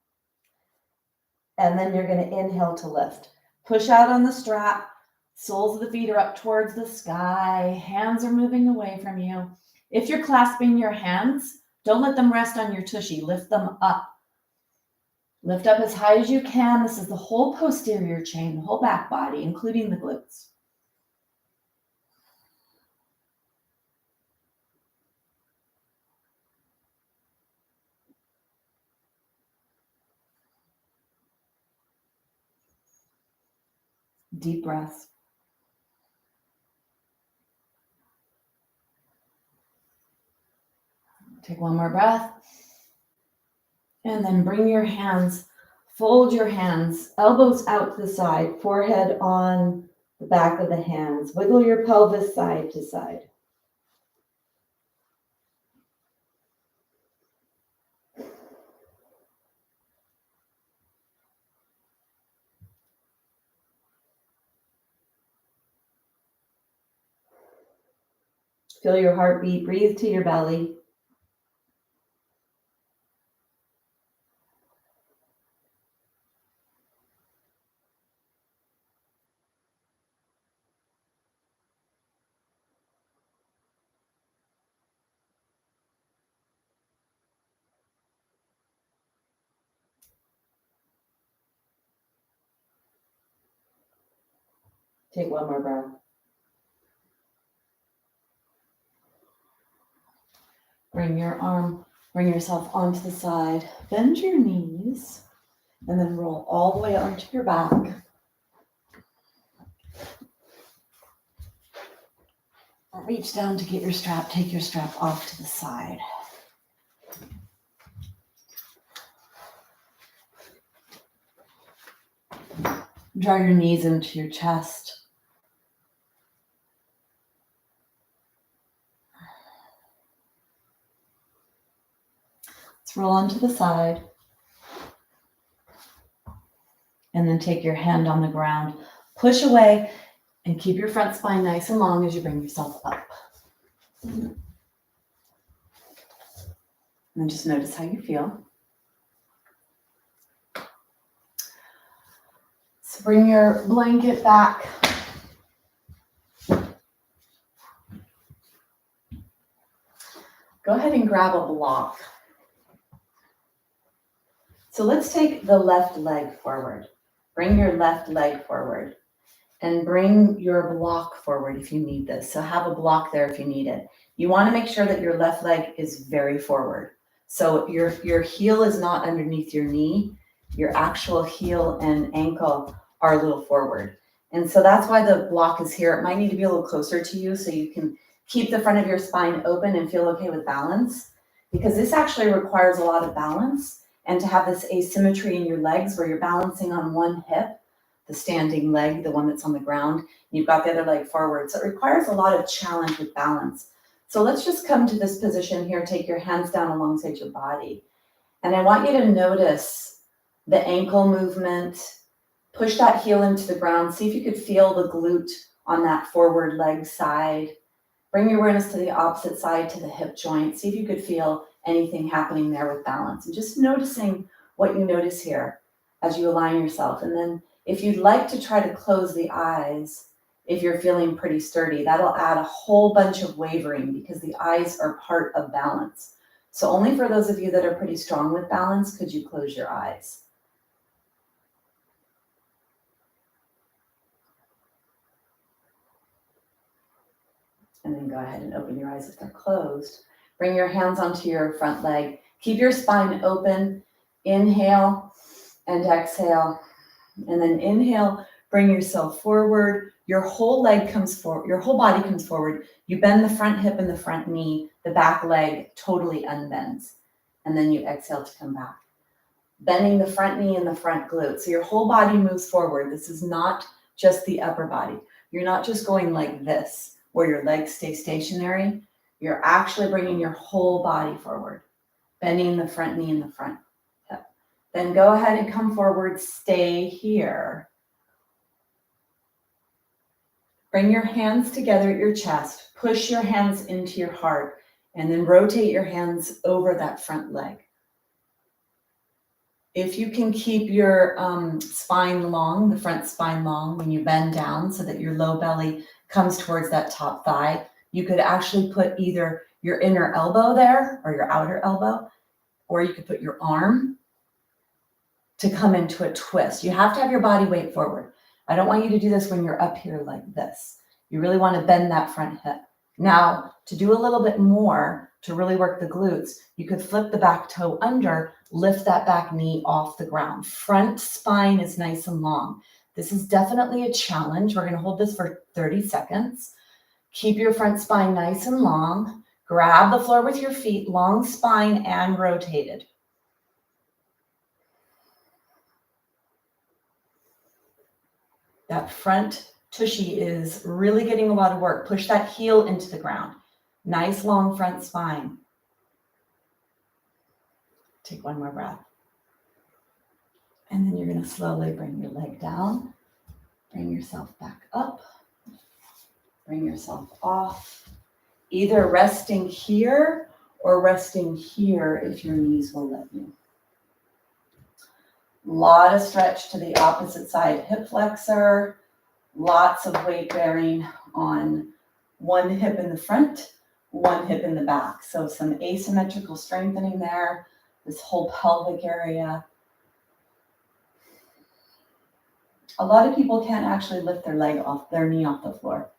and then you're going to inhale to lift. Push out on the strap. Soles of the feet are up towards the sky. Hands are moving away from you. If you're clasping your hands, don't let them rest on your tushy. Lift them up. Lift up as high as you can. This is the whole posterior chain, the whole back body, including the glutes. Deep breaths. Take one more breath. And then bring your hands, fold your hands, elbows out to the side, forehead on the back of the hands. Wiggle your pelvis side to side. Feel your heartbeat. Breathe to your belly. Take one more breath. Bring yourself onto the side. Bend your knees and then roll all the way onto your back. Reach down to get your strap. Take your strap off to the side. Draw your knees into your chest. Let's roll onto the side. And then take your hand on the ground. Push away and keep your front spine nice and long as you bring yourself up. And then just notice how you feel. So bring your blanket back. Go ahead and grab a block. So let's take the left leg forward. Bring your left leg forward and bring your block forward if you need this. So have a block there if you need it. You want to make sure that your left leg is very forward. So your heel is not underneath your knee. Your actual heel and ankle are a little forward. And so that's why the block is here. It might need to be a little closer to you so you can keep the front of your spine open and feel okay with balance, because this actually requires a lot of balance. And to have this asymmetry in your legs where you're balancing on one hip, the standing leg, the one that's on the ground, you've got the other leg forward. So it requires a lot of challenge with balance. So let's just come to this position here. Take your hands down alongside your body. And I want you to notice the ankle movement. Push that heel into the ground. See if you could feel the glute on that forward leg side. Bring your awareness to the opposite side, to the hip joint. See if you could feel anything happening there with balance. And just noticing what you notice here as you align yourself. And then if you'd like to try to close the eyes, if you're feeling pretty sturdy, that'll add a whole bunch of wavering because the eyes are part of balance. So only for those of you that are pretty strong with balance could you close your eyes. And then go ahead and open your eyes if they're closed. Bring your hands onto your front leg. Keep your spine open. Inhale and exhale. And then inhale, bring yourself forward. Your whole leg comes forward. Your whole body comes forward. You bend the front hip and the front knee. The back leg totally unbends. And then you exhale to come back. Bending the front knee and the front glute. So your whole body moves forward. This is not just the upper body. You're not just going like this, where your legs stay stationary. You're actually bringing your whole body forward, bending the front knee and the front hip. Then go ahead and come forward, stay here. Bring your hands together at your chest, push your hands into your heart, and then rotate your hands over that front leg. If you can keep your spine long, the front spine long when you bend down so that your low belly comes towards that top thigh, you could actually put either your inner elbow there or your outer elbow, or you could put your arm to come into a twist. You have to have your body weight forward. I don't want you to do this when you're up here like this. You really want to bend that front hip. Now, to do a little bit more, to really work the glutes, you could flip the back toe under, lift that back knee off the ground. Front spine is nice and long. This is definitely a challenge. We're going to hold this for 30 seconds. Keep your front spine nice and long. Grab the floor with your feet, long spine and rotated. That front tushy is really getting a lot of work. Push that heel into the ground. Nice long front spine. Take one more breath. And then you're going to slowly bring your leg down. Bring yourself back up. Bring yourself off. Either resting here or resting here if your knees will let you. Lot of stretch to the opposite side hip flexor. Lots of weight bearing on one hip in the front, one hip in the back. So some asymmetrical strengthening there. This whole pelvic area. A lot of people can't actually lift their knee off the floor.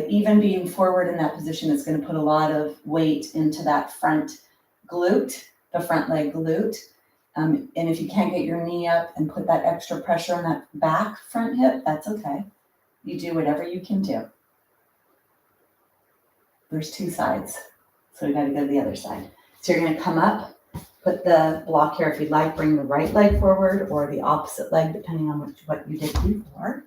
Even being forward in that position is going to put a lot of weight into that front glute, the front leg glute. And if you can't get your knee up and put that extra pressure on that back front hip, that's okay. You do whatever you can do. There's two sides, so we got to go to the other side. So you're going to come up, put the block here if you'd like, bring the right leg forward or the opposite leg, depending on what you did before.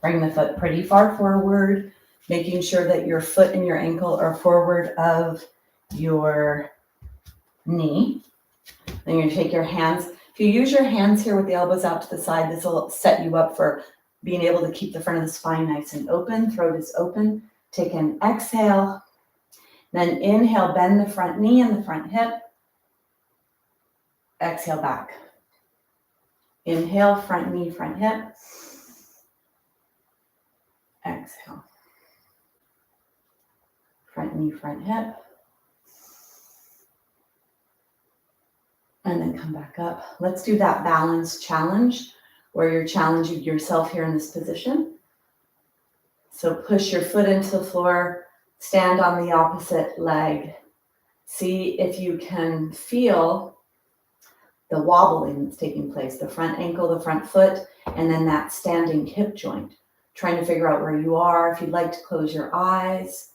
Bring the foot pretty far forward, making sure that your foot and your ankle are forward of your knee. Then you're going to take your hands. If you use your hands here with the elbows out to the side, this will set you up for being able to keep the front of the spine nice and open. Throat is open. Take an exhale. Then inhale, bend the front knee and the front hip. Exhale back. Inhale, front knee, front hip. Exhale. Front knee, front hip. And then come back up. Let's do that balance challenge where you're challenging yourself here in this position. So push your foot into the floor, stand on the opposite leg. See if you can feel the wobbling that's taking place, the front ankle, the front foot, and then that standing hip joint. Trying to figure out where you are. If you'd like to close your eyes,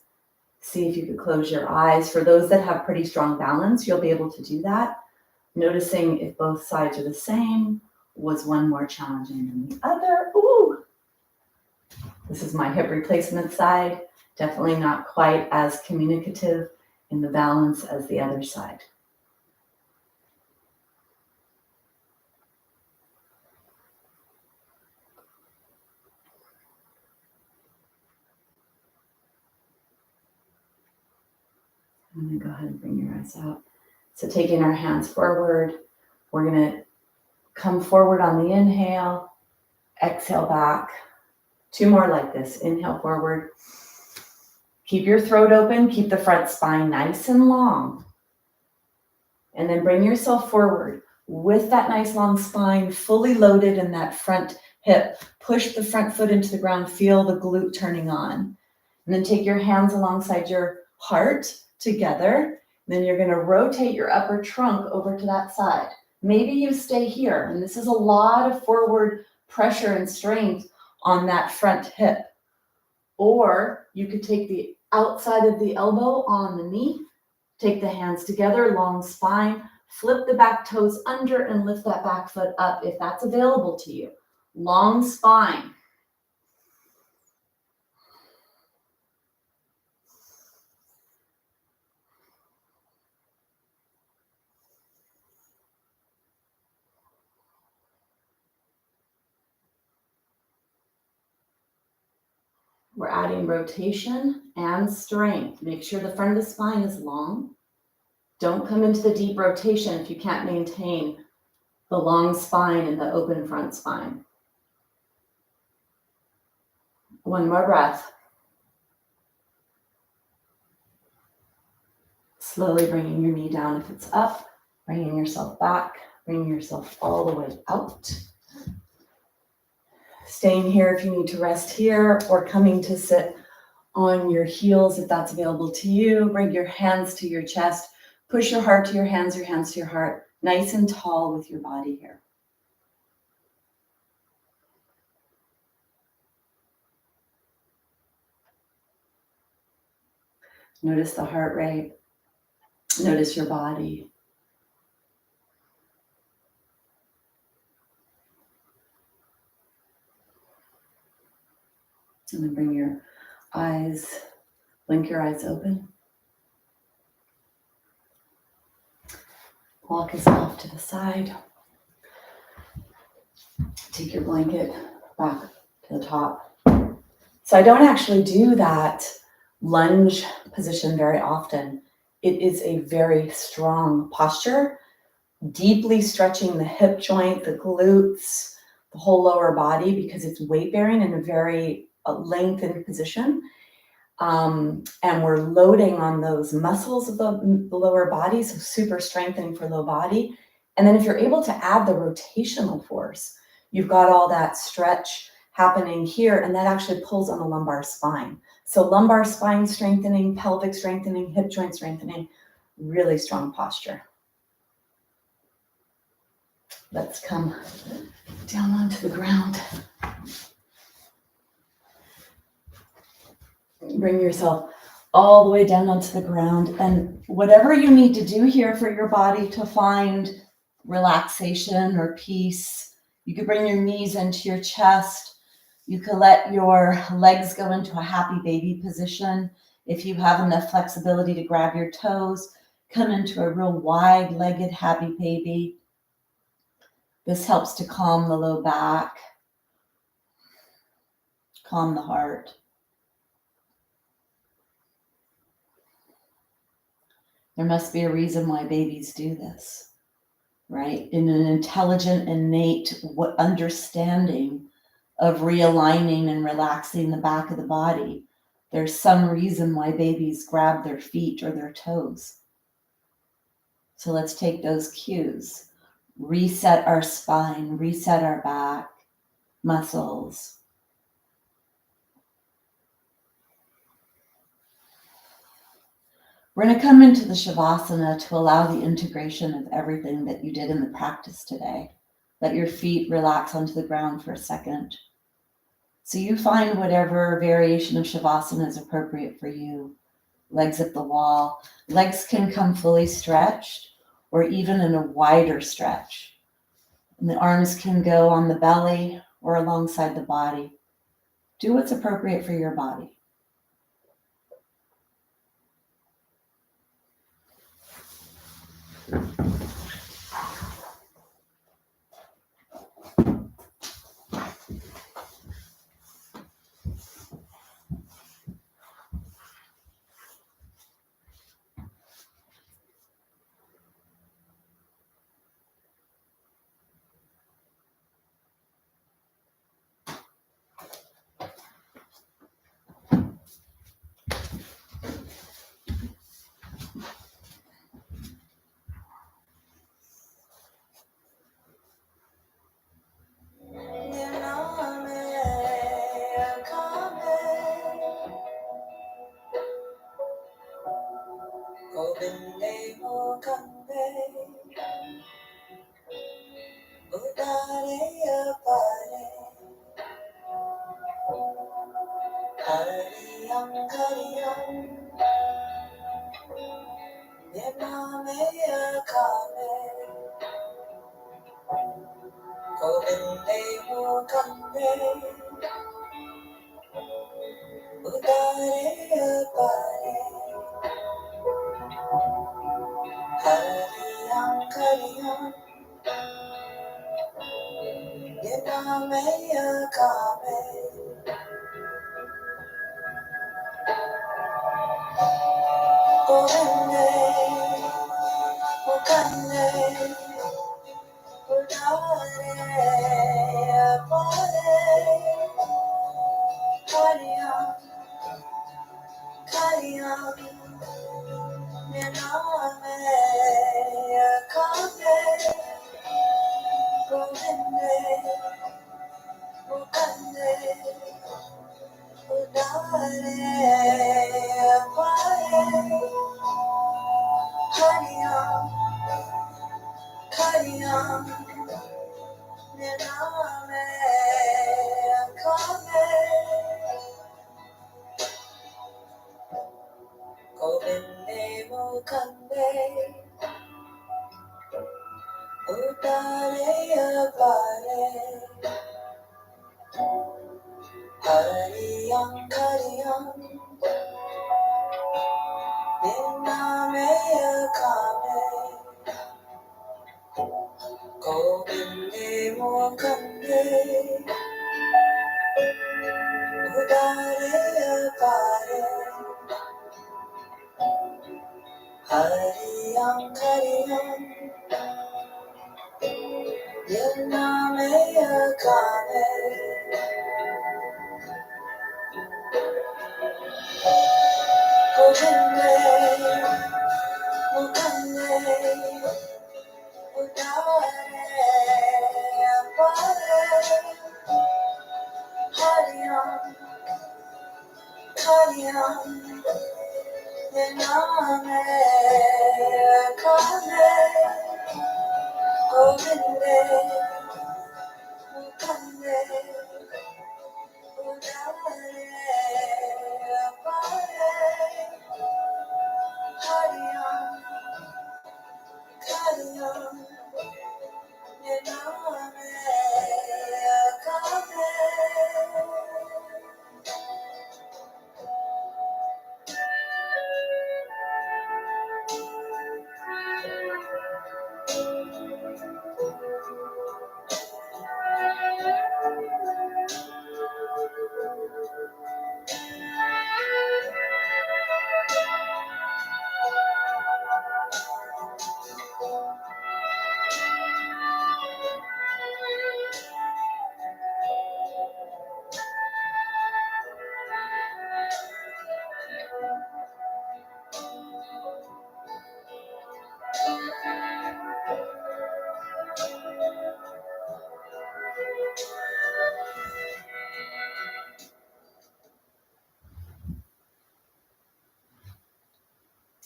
see if you could close your eyes. For those that have pretty strong balance, you'll be able to do that. Noticing if both sides are the same. Was one more challenging than the other? Ooh. This is my hip replacement side. Definitely not quite as communicative in the balance as the other side. I'm going to go ahead and bring your eyes out. So taking our hands forward, we're going to come forward on the inhale, exhale back. Two more like this. Inhale forward. Keep your throat open. Keep the front spine nice and long. And then bring yourself forward with that nice long spine fully loaded in that front hip. Push the front foot into the ground. Feel the glute turning on. And then take your hands alongside your heart together. Then you're going to rotate your upper trunk over to that side. Maybe you stay here. And this is a lot of forward pressure and strength on that front hip. Or you could take the outside of the elbow on the knee, take the hands together, long spine, flip the back toes under and lift that back foot up if that's available to you. Long spine. We're adding rotation and strength. Make sure the front of the spine is long. Don't come into the deep rotation if you can't maintain the long spine and the open front spine. One more breath. Slowly bringing your knee down if it's up, bringing yourself back, bringing yourself all the way out. Staying here if you need to rest here, or coming to sit on your heels if that's available to you. Bring your hands to your chest. Push your heart to your hands to your heart. Nice and tall with your body here. Notice the heart rate. Notice your body. And then bring your eyes, blink your eyes open. Walk yourself to the side. Take your blanket back to the top. So I don't actually do that lunge position very often. It is a very strong posture, deeply stretching the hip joint, the glutes, the whole lower body, because it's weight bearing in a very lengthened position. And we're loading on those muscles of the lower body, so super strengthening for low body. And then if you're able to add the rotational force, you've got all that stretch happening here, and that actually pulls on the lumbar spine. So lumbar spine strengthening, pelvic strengthening, hip joint strengthening, really strong posture. Let's come down onto the ground. Bring yourself all the way down onto the ground, and whatever you need to do here for your body to find relaxation or peace, you could bring your knees into your chest. You could let your legs go into a happy baby position. If you have enough flexibility to grab your toes, come into a real wide-legged happy baby. This helps to calm the low back, calm the heart. There must be a reason why babies do this, right? In an intelligent, innate understanding of realigning and relaxing the back of the body, there's some reason why babies grab their feet or their toes. So let's take those cues. Reset our spine, reset our back, muscles. We're going to come into the Shavasana to allow the integration of everything that you did in the practice today. Let your feet relax onto the ground for a second. So you find whatever variation of Shavasana is appropriate for you. Legs at the wall. Legs can come fully stretched or even in a wider stretch. And the arms can go on the belly or alongside the body. Do what's appropriate for your body.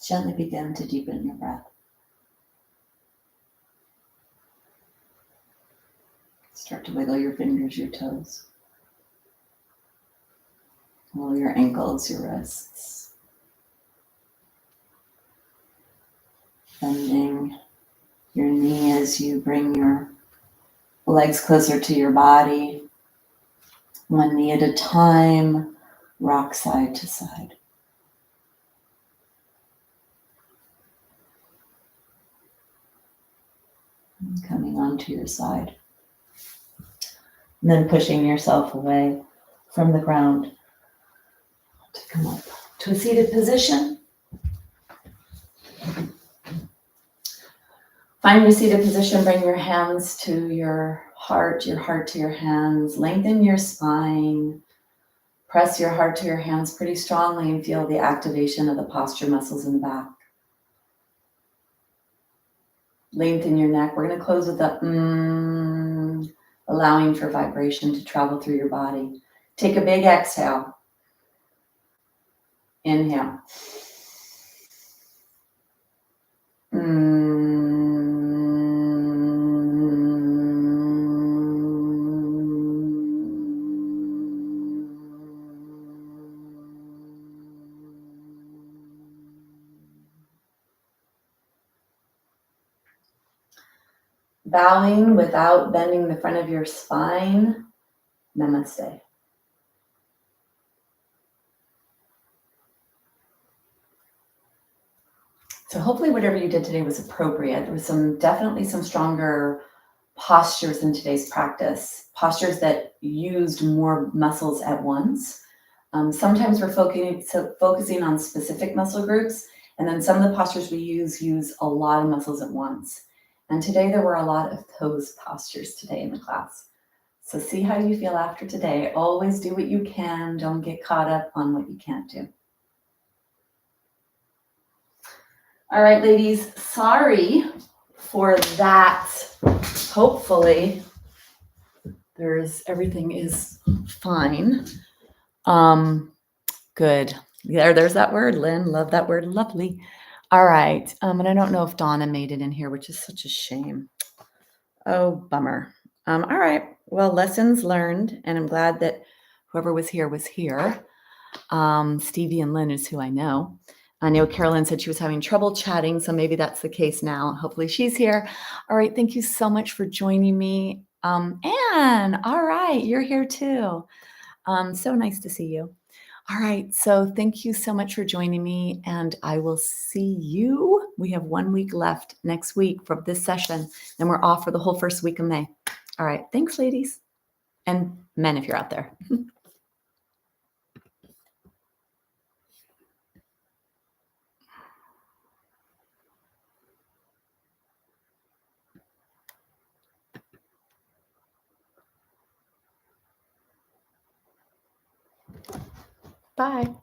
Gently begin to deepen your breath. Start to wiggle your fingers, your toes. Wiggle your ankles, your wrists. Bending your knee as you bring your legs closer to your body. One knee at a time, rock side to side. And coming onto your side. And then pushing yourself away from the ground to come up to a seated position. Find your seated position, bring your hands to your heart to your hands. Lengthen your spine. Press your heart to your hands pretty strongly and feel the activation of the posture muscles in the back. Lengthen your neck. We're going to close with the allowing for vibration to travel through your body. Take a big exhale. Inhale. Bowing without bending the front of your spine. Namaste. So hopefully whatever you did today was appropriate. There was definitely some stronger postures in today's practice, postures that used more muscles at once. Sometimes we're focusing on specific muscle groups, and then some of the postures we use a lot of muscles at once. And today there were a lot of those postures today in the class. So see how you feel after today. Always do what you can. Don't get caught up on what you can't do. All right, ladies, sorry for that. Hopefully everything is fine. Good. There's that word, Lynn. Love that word. Lovely. All right. And I don't know if Donna made it in here, which is such a shame. Oh, bummer. All right. Well, lessons learned, and I'm glad that whoever was here was here. Stevie and Lynn is who I know. I know Carolyn said she was having trouble chatting, so maybe that's the case now. Hopefully she's here. All right. Thank you so much for joining me. Anne, all right. You're here too. So nice to see you. All right. So thank you so much for joining me, and I will see you. We have 1 week left next week for this session, and we're off for the whole first week of May. All right. Thanks, ladies and men, if you're out there. Bye.